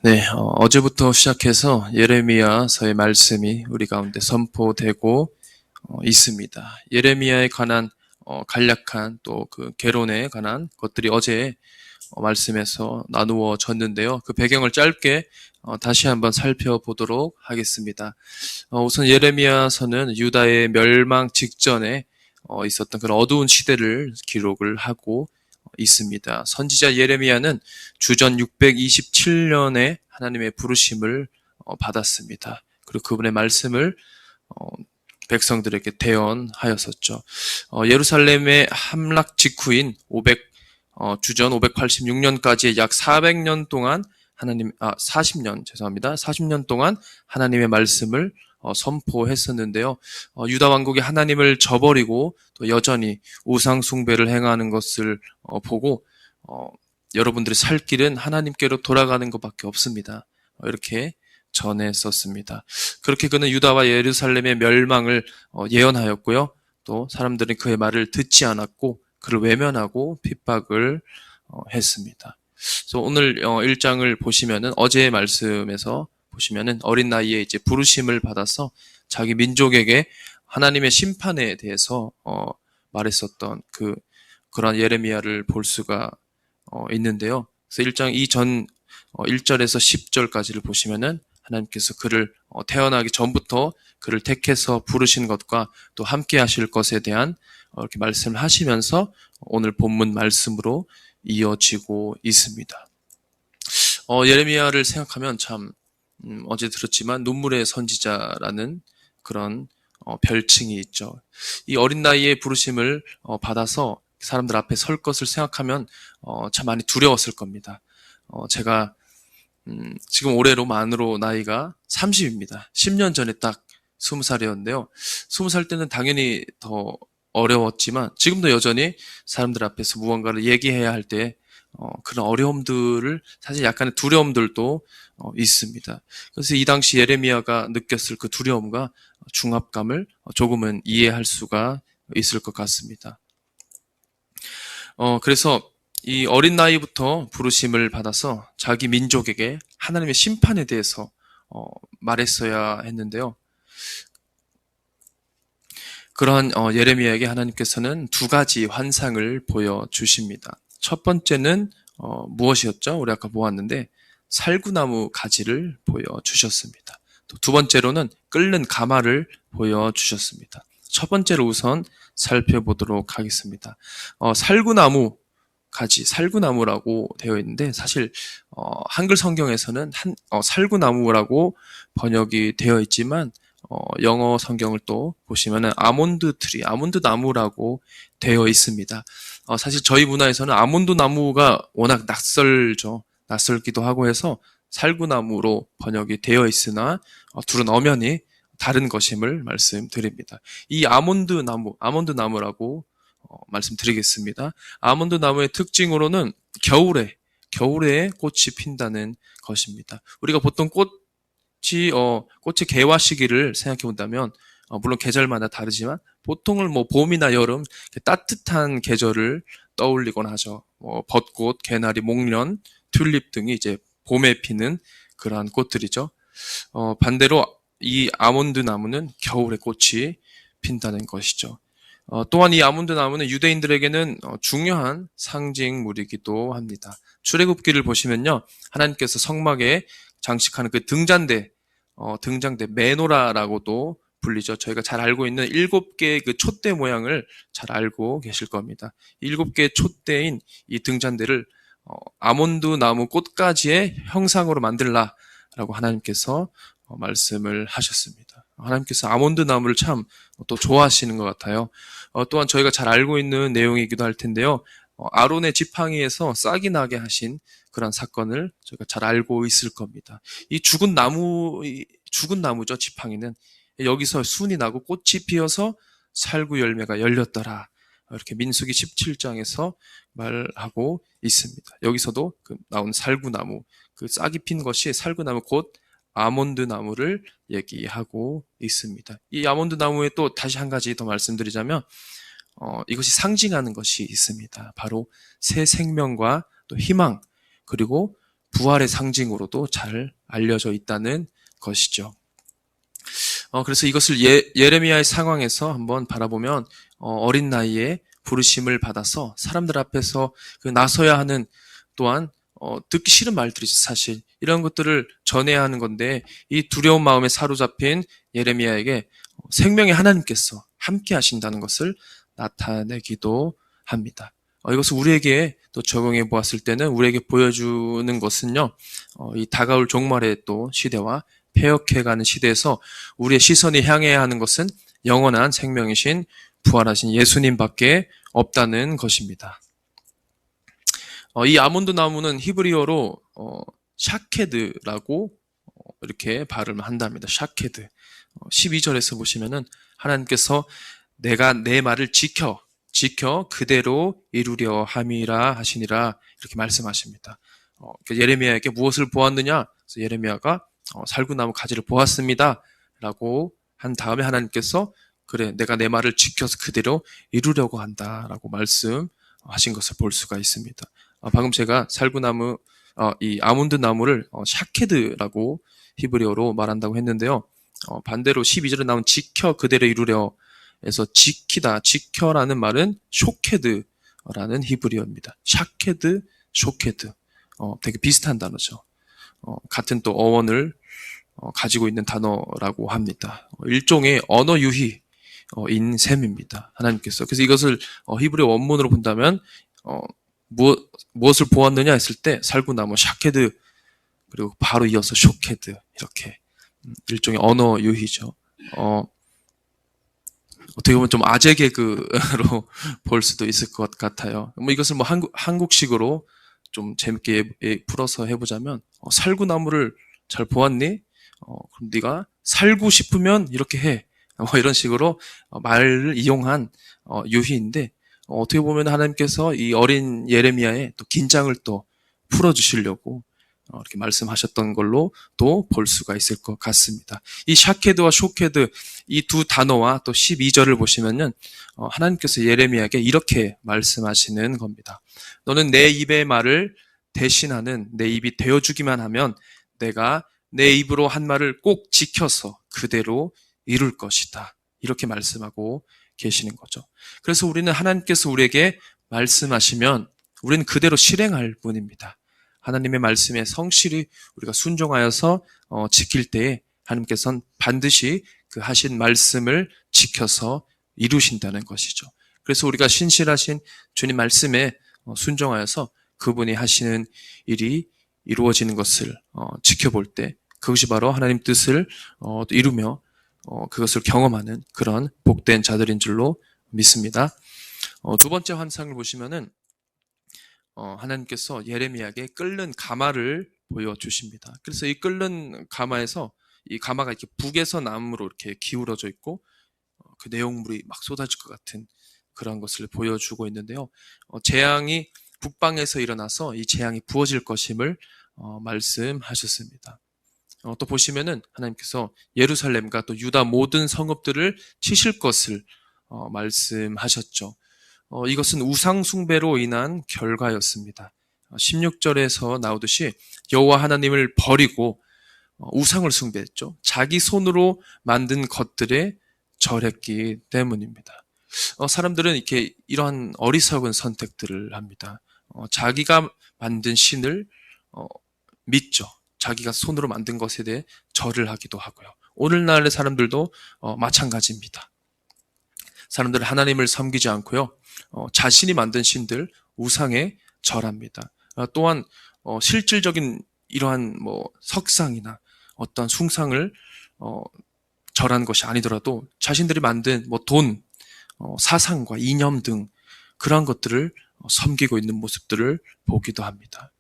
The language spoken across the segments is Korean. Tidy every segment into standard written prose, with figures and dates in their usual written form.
네, 어제부터 시작해서 예레미야서의 말씀이 우리 가운데 선포되고 있습니다. 예레미야에 관한 간략한 또 그 개론에 관한 것들이 어제 말씀에서 나누어졌는데요. 그 배경을 짧게 다시 한번 살펴보도록 하겠습니다. 우선 예레미야서는 유다의 멸망 직전에 있었던 그런 어두운 시대를 기록을 하고 있습니다. 선지자 예레미야는 주전 627년에 하나님의 부르심을 받았습니다. 그리고 그분의 말씀을 백성들에게 대언하였었죠. 예루살렘의 함락 직후인 주전 586년까지의 약 400년 동안 40년 동안 하나님의 말씀을 선포했었는데요. 유다 왕국이 하나님을 저버리고 또 여전히 우상 숭배를 행하는 것을 보고 여러분들이 살 길은 하나님께로 돌아가는 것밖에 없습니다. 이렇게 전했었습니다. 그렇게 그는 유다와 예루살렘의 멸망을 예언하였고요. 또 사람들은 그의 말을 듣지 않았고 그를 외면하고 핍박을 했습니다. 그래서 오늘 1장을 보시면은 어제의 말씀에서 보시면은 어린 나이에 이제 부르심을 받아서 자기 민족에게 하나님의 심판에 대해서 말했었던 그런 예레미야를 볼 수가 있는데요. 그래서 1장 이전 1절에서 10절까지를 보시면은 하나님께서 그를 태어나기 전부터 그를 택해서 부르신 것과 또 함께 하실 것에 대한 이렇게 말씀을 하시면서 오늘 본문 말씀으로 이어지고 있습니다. 예레미야를 생각하면 참 어제 들었지만 눈물의 선지자라는 그런 별칭이 있죠. 이 어린 나이에 부르심을 받아서 사람들 앞에 설 것을 생각하면 참 많이 두려웠을 겁니다. 제가 지금 올해로 만으로 나이가 30입니다. 10년 전에 딱 20살이었는데요. 20살 때는 당연히 더 어려웠지만 지금도 여전히 사람들 앞에서 무언가를 얘기해야 할 때 그런 어려움들을 사실 약간의 두려움들도 있습니다. 그래서 이 당시 예레미야가 느꼈을 그 두려움과 중압감을 조금은 이해할 수가 있을 것 같습니다. 그래서 이 어린 나이부터 부르심을 받아서 자기 민족에게 하나님의 심판에 대해서 말했어야 했는데요. 그러한 예레미야에게 하나님께서는 두 가지 환상을 보여주십니다. 첫 번째는 무엇이었죠? 우리 아까 보았는데 살구나무 가지를 보여주셨습니다. 또 두 번째로는 끓는 가마를 보여주셨습니다. 첫 번째로 우선 살펴보도록 하겠습니다. 살구나무 가지, 살구나무라고 되어 있는데 사실 한글 성경에서는 살구나무라고 번역이 되어 있지만 영어 성경을 또 보시면은 아몬드 트리, 아몬드 나무라고 되어 있습니다. 사실 저희 문화에서는 아몬드 나무가 워낙 낯설기도 하고 해서 살구나무로 번역이 되어 있으나 둘은 엄연히 다른 것임을 말씀드립니다. 이 아몬드 나무라고 말씀드리겠습니다. 아몬드 나무의 특징으로는 겨울에 꽃이 핀다는 것입니다. 우리가 보통 꽃의 개화 시기를 생각해 본다면 물론 계절마다 다르지만 보통은 봄이나 여름 따뜻한 계절을 떠올리곤 하죠. 벚꽃, 개나리, 목련, 튤립 등이 이제 봄에 피는 그러한 꽃들이죠. 반대로 이 아몬드 나무는 겨울에 꽃이 핀다는 것이죠. 또한 이 아몬드 나무는 유대인들에게는 중요한 상징물이기도 합니다. 출애굽기를 보시면요, 하나님께서 성막에 장식하는 그 등잔대 메노라라고도 불리죠. 저희가 잘 알고 있는 7개의 그 촛대 모양을 잘 알고 계실 겁니다. 7개의 촛대인 이 등잔대를 아몬드 나무 꽃가지의 형상으로 만들라라고 하나님께서 말씀을 하셨습니다. 하나님께서 아몬드 나무를 참 또 좋아하시는 것 같아요. 또한 저희가 잘 알고 있는 내용이기도 할 텐데요. 아론의 지팡이에서 싹이 나게 하신 그런 사건을 저희가 잘 알고 있을 겁니다. 이 죽은 나무죠, 지팡이는. 여기서 순이 나고 꽃이 피어서 살구 열매가 열렸더라. 이렇게 민수기 17장에서 말하고 있습니다. 여기서도 나온 살구나무, 그 싹이 핀 것이 살구나무 곧 아몬드 나무를 얘기하고 있습니다. 이 아몬드 나무에 또 다시 한 가지 더 말씀드리자면 이것이 상징하는 것이 있습니다. 바로 새 생명과 또 희망, 그리고 부활의 상징으로도 잘 알려져 있다는 것이죠. 그래서 이것을 예레미야의 상황에서 한번 바라보면 어린 나이에 부르심을 받아서 사람들 앞에서 그 나서야 하는, 또한 듣기 싫은 말들이죠. 사실 이런 것들을 전해야 하는 건데, 이 두려운 마음에 사로잡힌 예레미야에게 생명의 하나님께서 함께 하신다는 것을 나타내기도 합니다. 이것을 우리에게 또 적용해 보았을 때는, 우리에게 보여주는 것은요, 이 다가올 종말의 또 시대와 폐역해가는 시대에서 우리의 시선이 향해야 하는 것은 영원한 생명이신 부활하신 예수님밖에 없다는 것입니다. 이 아몬드 나무는 히브리어로 샤케드라고 이렇게 발음을 한답니다. 샤케드. 12절에서 보시면은 하나님께서 내가 내 말을 지켜 그대로 이루려 함이라 하시니라, 이렇게 말씀하십니다. 예레미야에게 무엇을 보았느냐? 그래서 예레미야가 살구나무 가지를 보았습니다 라고 한 다음에 하나님께서 그래, 내가 내 말을 지켜서 그대로 이루려고 한다라고 말씀하신 것을 볼 수가 있습니다. 방금 제가 살구나무, 이 아몬드 나무를 샤케드라고 히브리어로 말한다고 했는데요. 반대로 12절에 나온 지켜 그대로 이루려 에서 지키다, 지켜라는 말은 쇼케드라는 히브리어입니다. 샤케드, 쇼케드. 되게 비슷한 단어죠. 같은 또 어원을 가지고 있는 단어라고 합니다. 일종의 언어 유희인 셈입니다. 하나님께서. 그래서 이것을 히브리어 원문으로 본다면 무엇을 보았느냐 했을 때 살구나무, 샤케드, 그리고 바로 이어서 쇼케드, 이렇게 일종의 언어 유희죠. 어떻게 보면 좀 아재 개그로 볼 수도 있을 것 같아요. 이것을 한국식으로 좀 재밌게 풀어서 해보자면, 살구나무를 잘 보았니? 그럼 네가 살고 싶으면 이렇게 해. 이런 식으로 말을 이용한 유희인데, 어떻게 보면 하나님께서 이 어린 예레미야의 또 긴장을 또 풀어주시려고 이렇게 말씀하셨던 걸로 또 볼 수가 있을 것 같습니다. 이 샤케드와 쇼케드, 이 두 단어와 또 12절을 보시면은 하나님께서 예레미야에게 이렇게 말씀하시는 겁니다. 너는 내 입의 말을 대신하는 내 입이 되어주기만 하면 내가 내 입으로 한 말을 꼭 지켜서 그대로 이룰 것이다. 이렇게 말씀하고 계시는 거죠. 그래서 우리는 하나님께서 우리에게 말씀하시면 우리는 그대로 실행할 뿐입니다. 하나님의 말씀에 성실히 우리가 순종하여서 지킬 때에 하나님께서는 반드시 그 하신 말씀을 지켜서 이루신다는 것이죠. 그래서 우리가 신실하신 주님 말씀에 순종하여서 그분이 하시는 일이 이루어지는 것을 지켜볼 때, 그것이 바로 하나님 뜻을 이루며 그것을 경험하는 그런 복된 자들인 줄로 믿습니다. 두 번째 환상을 보시면은 하나님께서 예레미야에게 끓는 가마를 보여주십니다. 그래서 이 끓는 가마에서, 이 가마가 이렇게 북에서 남으로 이렇게 기울어져 있고 그 내용물이 막 쏟아질 것 같은 그런 것을 보여주고 있는데요. 재앙이 북방에서 일어나서 이 재앙이 부어질 것임을 말씀하셨습니다. 또 보시면은 하나님께서 예루살렘과 또 유다 모든 성읍들을 치실 것을 말씀하셨죠. 이것은 우상 숭배로 인한 결과였습니다. 16절에서 나오듯이 여호와 하나님을 버리고 우상을 숭배했죠. 자기 손으로 만든 것들에 절했기 때문입니다. 사람들은 이렇게 이러한 어리석은 선택들을 합니다. 자기가 만든 신을 믿죠. 자기가 손으로 만든 것에 대해 절을 하기도 하고요. 오늘날의 사람들도 마찬가지입니다. 사람들은 하나님을 섬기지 않고요, 자신이 만든 신들, 우상에 절합니다. 또한 실질적인 이러한 석상이나 어떤 숭상을 절하는 것이 아니더라도 자신들이 만든 돈, 사상과 이념 등 그러한 것들을 섬기고 있는 모습들을 보기도 합니다.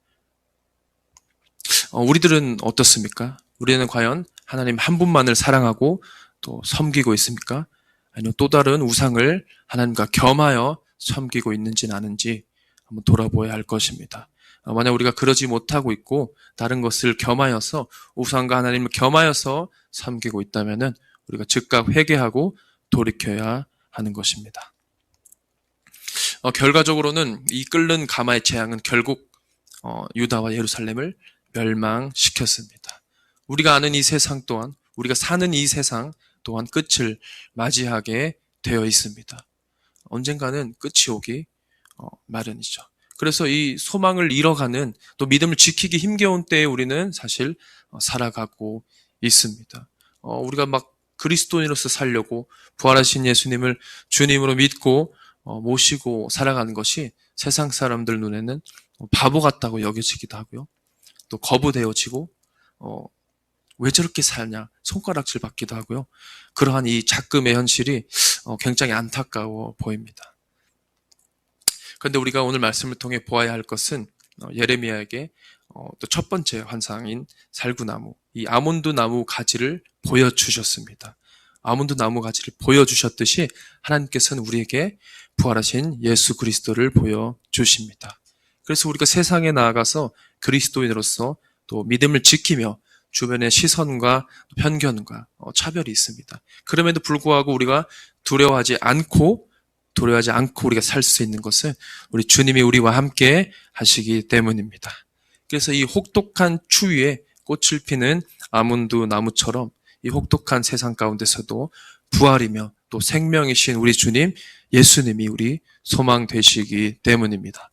우리들은 어떻습니까? 우리는 과연 하나님 한 분만을 사랑하고 또 섬기고 있습니까? 아니면 또 다른 우상을 하나님과 겸하여 섬기고 있는지는 아는지 한번 돌아보아야 할 것입니다. 만약 우리가 그러지 못하고 있고 다른 것을 겸하여서, 우상과 하나님을 겸하여서 섬기고 있다면은 우리가 즉각 회개하고 돌이켜야 하는 것입니다. 결과적으로는 이 끓는 가마의 재앙은 결국 유다와 예루살렘을 멸망시켰습니다. 우리가 아는 이 세상 또한, 우리가 사는 이 세상 또한 끝을 맞이하게 되어 있습니다. 언젠가는 끝이 오기 마련이죠. 그래서 이 소망을 잃어가는, 또 믿음을 지키기 힘겨운 때에 우리는 사실 살아가고 있습니다. 우리가 막 그리스도인으로서 살려고 부활하신 예수님을 주님으로 믿고 모시고 살아가는 것이 세상 사람들 눈에는 바보 같다고 여겨지기도 하고요. 또 거부되어지고 왜 저렇게 사냐 손가락질 받기도 하고요. 그러한 이 작금의 현실이 굉장히 안타까워 보입니다. 그런데 우리가 오늘 말씀을 통해 보아야 할 것은 예레미야에게 또 첫 번째 환상인 살구나무, 이 아몬드 나무 가지를 보여주셨습니다. 아몬드 나무 가지를 보여주셨듯이 하나님께서는 우리에게 부활하신 예수 그리스도를 보여주십니다. 그래서 우리가 세상에 나아가서 그리스도인으로서 또 믿음을 지키며 주변의 시선과 편견과 차별이 있습니다. 그럼에도 불구하고 우리가 두려워하지 않고 우리가 살 수 있는 것은 우리 주님이 우리와 함께 하시기 때문입니다. 그래서 이 혹독한 추위에 꽃을 피는 아몬드 나무처럼 이 혹독한 세상 가운데서도 부활이며 또 생명이신 우리 주님 예수님이 우리 소망 되시기 때문입니다.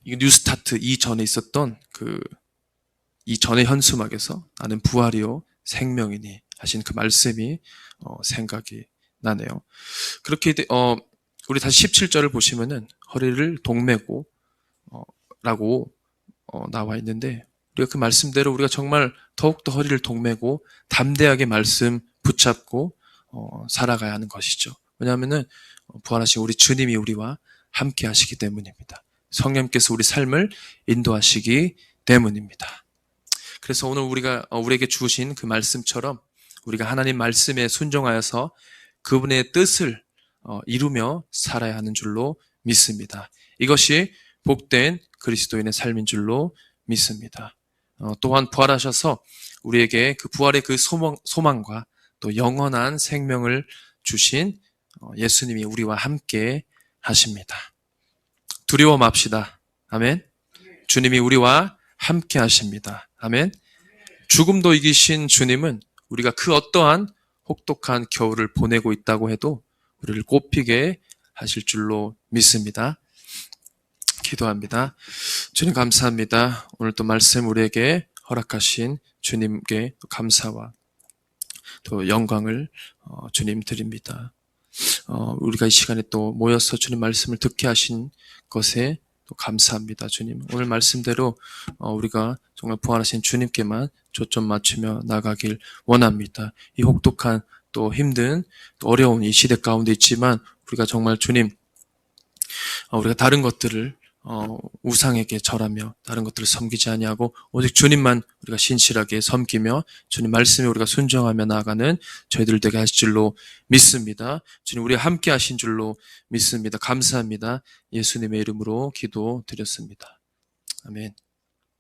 이 뉴스타트 이전에 있었던 이전의 현수막에서 나는 부활이요 생명이니 하신 그 말씀이 생각이 나네요. 그렇게 우리 다시 17절을 보시면은 허리를 동매고 라고 나와 있는데 우리가 그 말씀대로 우리가 정말 더욱더 허리를 동매고 담대하게 말씀 붙잡고 살아가야 하는 것이죠. 왜냐하면은 부활하신 우리 주님이 우리와 함께 하시기 때문입니다. 성령님께서 우리 삶을 인도하시기 때문입니다. 그래서 오늘 우리에게 주신 그 말씀처럼 우리가 하나님 말씀에 순종하여서 그분의 뜻을 이루며 살아야 하는 줄로 믿습니다. 이것이 복된 그리스도인의 삶인 줄로 믿습니다. 또한 부활하셔서 우리에게 그 부활의 그 소망과 또 영원한 생명을 주신 예수님이 우리와 함께 하십니다. 두려워 맙시다. 아멘. 주님이 우리와 함께 하십니다. 아멘. 죽음도 이기신 주님은 우리가 그 어떠한 혹독한 겨울을 보내고 있다고 해도 우리를 꽃피게 하실 줄로 믿습니다. 기도합니다. 주님 감사합니다. 오늘 또 말씀 우리에게 허락하신 주님께 감사와 또 영광을 주님 드립니다. 우리가 이 시간에 또 모여서 주님 말씀을 듣게 하신 것에 또 감사합니다. 주님 오늘 말씀대로 우리가 정말 부활하신 주님께만 초점 맞추며 나가길 원합니다. 이 혹독한 또 힘든 또 어려운 이 시대 가운데 있지만 우리가 정말 주님 우리가 다른 것들을 우상에게 절하며 다른 것들을 섬기지 아니하고 오직 주님만 우리가 신실하게 섬기며 주님 말씀에 우리가 순종하며 나아가는 저희들 되게 하실 줄로 믿습니다. 주님 우리와 함께 하신 줄로 믿습니다. 감사합니다. 예수님의 이름으로 기도드렸습니다. 아멘.